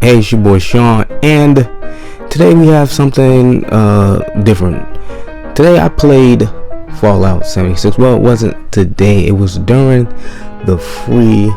Hey, it's your boy Sean, and today we have something different. Today I played Fallout 76. Well, it wasn't today, it was during the free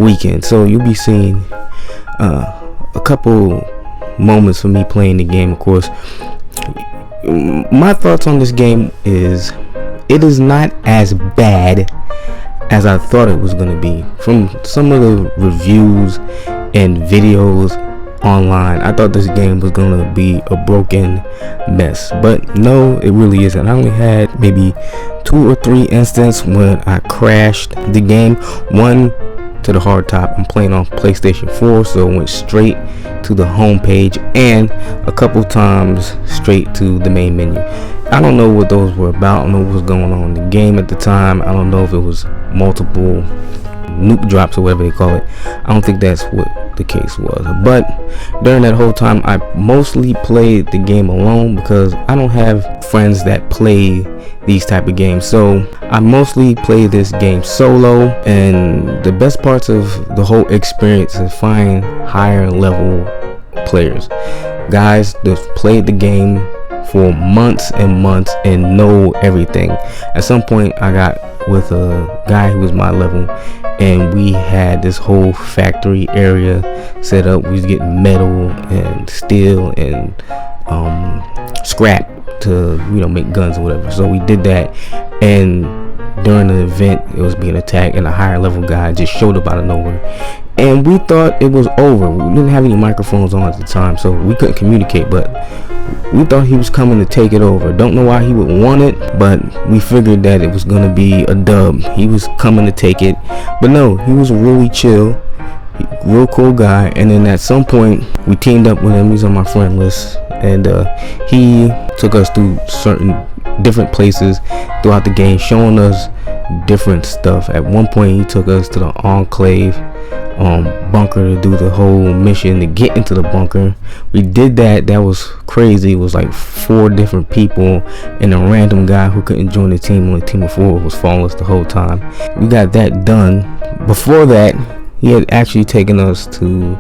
weekend. So you'll be seeing a couple moments of me playing the game. Of course, my thoughts on this game is it is not as bad as I thought it was going to be. From some of the reviews and videos online, I thought this game was going to be a broken mess, but no, it really isn't. I only had maybe 2 or 3 instances when I crashed the game. One to the hard top. I'm playing on PlayStation 4, so it went straight to the home page, and a couple times straight to the main menu. I don't know what those were about. I don't know what was going on in the game at the time. I don't know if it was multiple nuke drops or whatever they call it. I don't think that's what the case was. But during that whole time, I mostly played the game alone because I don't have friends that play these type of games. So I mostly play this game solo, and the best parts of the whole experience is find higher level players, guys that played the game for months and months and know everything. At some point I got with a guy who was my level, and we had this whole factory area set up. We was getting metal and steel and scrap to make guns or whatever. So we did that, and during the event it was being attacked, and a higher level guy just showed up out of nowhere, and we thought it was over. We didn't have any microphones on at the time, so we couldn't communicate, but we thought he was coming to take it over. Don't know why he would want it, but we figured that it was gonna be a dub. He was coming to take it, but no, he was really chill, real cool guy. And then at some point we teamed up with him. He's on my friend list, and he took us through certain different places throughout the game, showing us different stuff. At one point he took us to the Enclave bunker to do the whole mission to get into the bunker. We did that. That was crazy. It was like 4 different people and a random guy who couldn't join the team. Only team of 4 was following us the whole time. We got that done. Before that, he had actually taken us to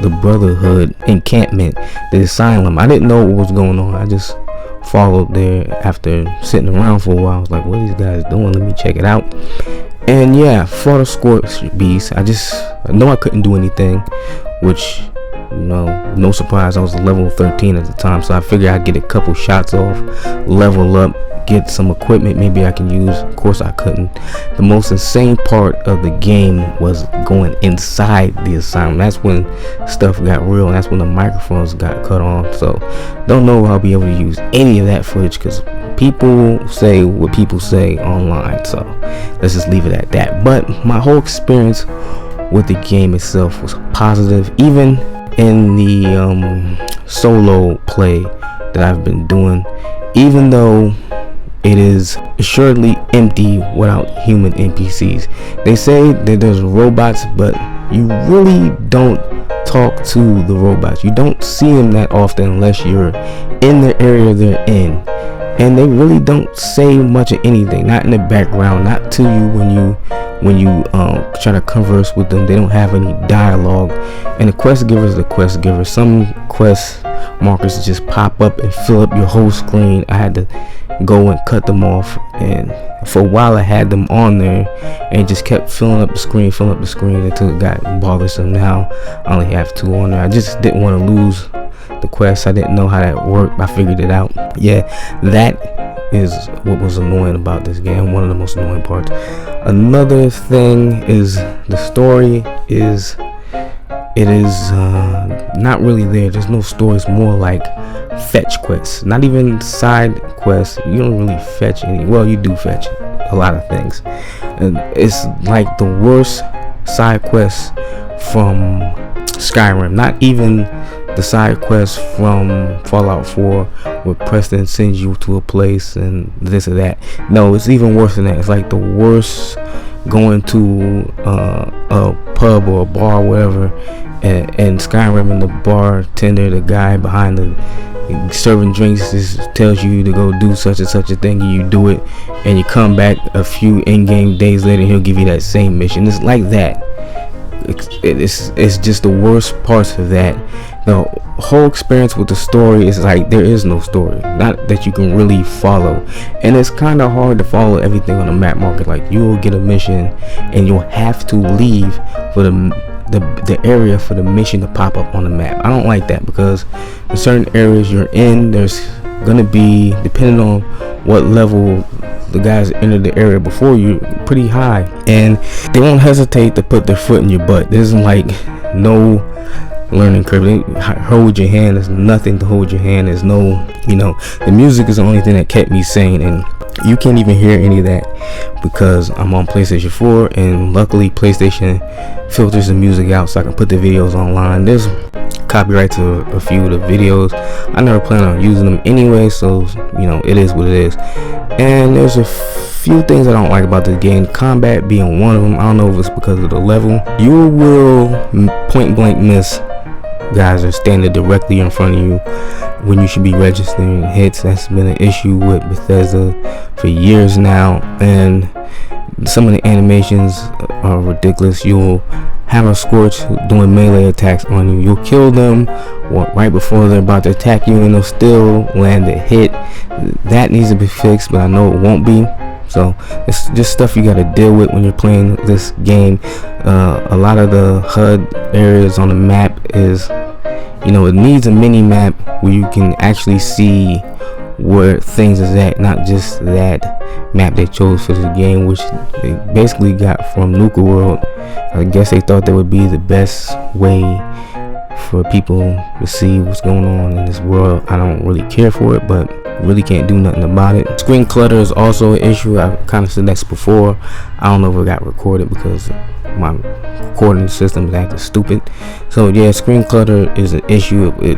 the Brotherhood encampment, the asylum. I didn't know what was going on. I just followed there after sitting around for a while. I was like, what are these guys doing? Let me check it out. And yeah, fought a Scorch Beast. I know I couldn't do anything, which, no surprise. I was level 13 at the time, so I figured I'd get a couple shots off, level up, get some equipment maybe I can use. Of course I couldn't. The most insane part of the game was going inside the asylum. That's when stuff got real, and that's when the microphones got cut off. So don't know if I'll be able to use any of that footage, because people say what people say online, so let's just leave it at that. But my whole experience with the game itself was positive. Even in the solo play that I've been doing, even though it is assuredly empty without human NPCs. They say that there's robots, but you really don't talk to the robots. You don't see them that often unless you're in the area they're in, and they really don't say much of anything. Not in the background, not to you when you try to converse with them. They don't have any dialogue. And the quest givers, some quest markers just pop up and fill up your whole screen. I had to go and cut them off, and for a while I had them on there and just kept filling up the screen until it got bothersome. Now I only have 2 on there. I just didn't want to lose the quest. I didn't know how that worked. I figured it out. Yeah, that is what was annoying about this game. One of the most annoying parts. Another thing is the story is not really there. There's no story. It's more like fetch quests, not even side quests. You don't really fetch any. Well, you do fetch a lot of things, and it's like the worst side quests from Skyrim. Not even the side quests from Fallout 4 where Preston sends you to a place and this or that. No, it's even worse than that. It's like the worst going to a pub or a bar or whatever, and Skyrim, and the bartender, the guy behind the serving drinks, just tells you to go do such and such a thing, and you do it, and you come back a few in-game days later and he'll give you that same mission. It's like that. it's just the worst parts of that. The whole experience with the story is like there is no story, not that you can really follow, and it's kind of hard to follow everything on the map market. Like you will get a mission and you'll have to leave for the area for the mission to pop up on the map. I don't like that, because in certain areas you're in, there's gonna be, depending on what level the guys entered the area before you, pretty high, and they won't hesitate to put their foot in your butt. There's like no learning curve. They hold your hand. There's nothing to hold your hand. There's no, the music is the only thing that kept me sane, and you can't even hear any of that because I'm on PlayStation 4, and luckily PlayStation filters the music out so I can put the videos online. There's copyright to a few of the videos. I never plan on using them anyway, so it is what it is. And there's a few things I don't like about the game, combat being one of them. I don't know if it's because of the level. You will point blank miss guys are standing directly in front of you when you should be registering hits. That's been an issue with Bethesda for years now, and some of the animations are ridiculous. You'll have a Scorch doing melee attacks on you. You'll kill them right before they're about to attack you, and they'll still land a hit. That needs to be fixed, but I know it won't be. So it's just stuff you got to deal with when you're playing this game. A lot of the HUD areas on the map is, it needs a mini map where you can actually see where things is at, not just that map they chose for the game, which they basically got from Nuka World. I guess they thought that would be the best way for people to see what's going on in this world. I don't really care for it, but really can't do nothing about it. Screen clutter is also an issue. I kind of said this before. I don't know if it got recorded because my recording system is acting stupid. So yeah, screen clutter is an issue. It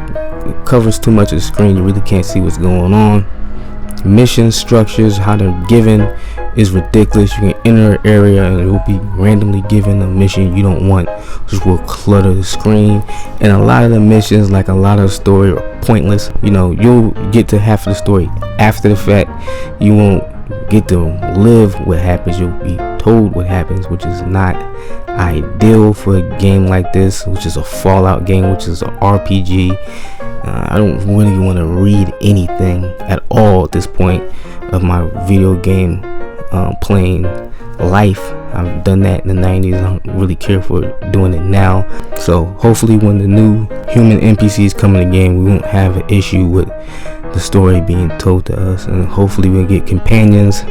covers too much of the screen. You really can't see what's going on. Mission structures, how they're given, is ridiculous. You can enter an area and it will be randomly given a mission you don't want, which will clutter the screen. And a lot of the missions, like a lot of the story, are pointless. You'll get to half of the story after the fact. You won't get to live what happens. You'll be told what happens, which is not ideal for a game like this, which is a Fallout game, which is an RPG. I don't really want to read anything at all at this point of my video game playing life. I've done that in the 90s. I don't really care for doing it now. So hopefully when the new human NPCs come in the game, we won't have an issue with the story being told to us, and hopefully we'll get companions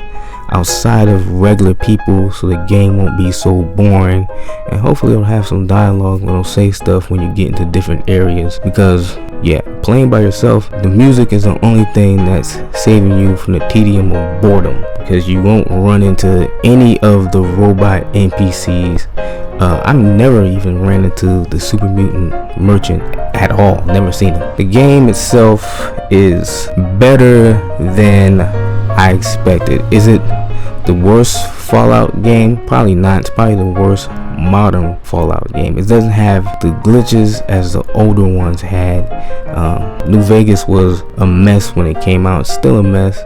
outside of regular people so the game won't be so boring, and hopefully it'll have some dialogue when it'll say stuff when you get into different areas. Because yeah, playing by yourself, the music is the only thing that's saving you from the tedium of boredom, because you won't run into any of the robot NPCs. I've never even ran into the Super Mutant Merchant at all. Never seen him. The game itself is better than I expected. Is it the worst Fallout game? Probably not. It's probably the worst modern Fallout game. It doesn't have the glitches as the older ones had. New Vegas was a mess when it came out. It's still a mess,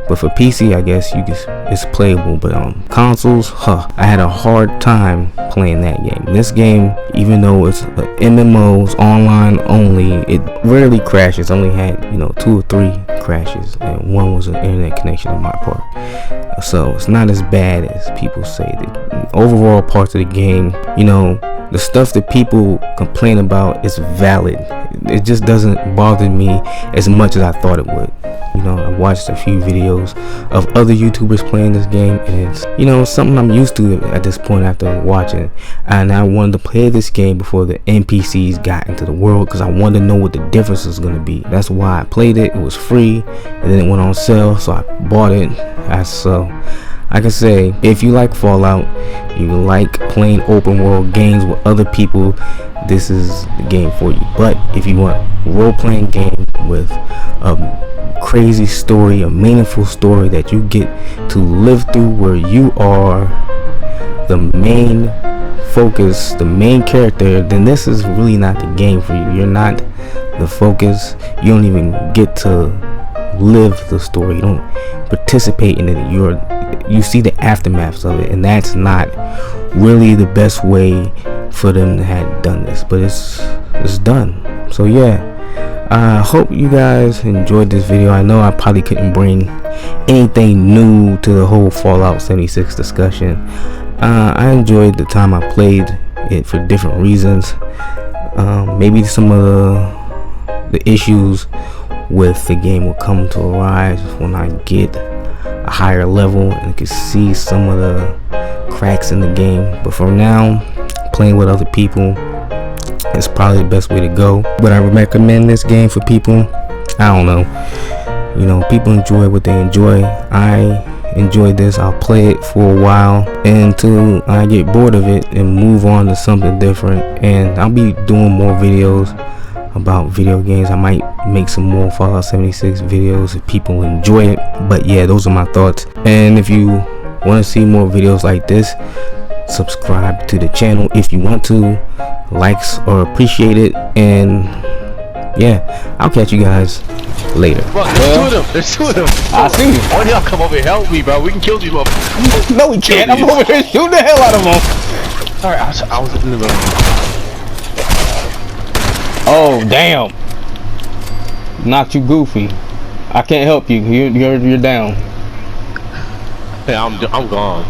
but for PC, I guess it's playable. But on consoles, I had a hard time playing that game. This game, even though it's a MMO, it's online only, it rarely crashes. Only had 2 or 3 crashes, and one was an internet connection on my part. So it's not as bad as people say. The overall parts of the game, the stuff that people complain about is valid. It just doesn't bother me as much as I thought it would. I watched a few videos of other YouTubers playing this game, and it's something I'm used to at this point after watching. And I wanted to play this game before the NPCs got into the world, because I wanted to know what the difference is going to be. That's why I played it. It was free, and then it went on sale, so I bought it. I can say, if you like Fallout, you like playing open world games with other people, this is the game for you. But if you want a role-playing game with a crazy story, a meaningful story that you get to live through, where you are the main focus, the main character, then this is really not the game for you. You're not the focus. You don't even get to live the story. You don't participate in it. you see the aftermaths of it, and that's not really the best way for them to have done this, but it's done. So yeah, I hope you guys enjoyed this video. I know I probably couldn't bring anything new to the whole Fallout 76 discussion. I enjoyed the time I played it for different reasons. Maybe some of the issues with the game will come to arise when I get a higher level and can see some of the cracks in the game. But for now, playing with other people is probably the best way to go. Would I recommend this game for people? I don't know. You know, people enjoy what they enjoy. I enjoy this. I'll play it for a while until I get bored of it and move on to something different. And I'll be doing more videos about video games. I might make some more Fallout 76 videos if people enjoy it. But yeah, those are my thoughts. And if you want to see more videos like this, subscribe to the channel if you want to. Likes are appreciated. And yeah, I'll catch you guys later. Bro, there's two of them. I see you. One of y'all come over and help me, bro. We can kill these motherfuckers. No, we can't. I'm over here shooting the hell out of them. Sorry, I was in the room. Oh damn! Knocked you goofy. I can't help you. You're down. Hey, I'm gone.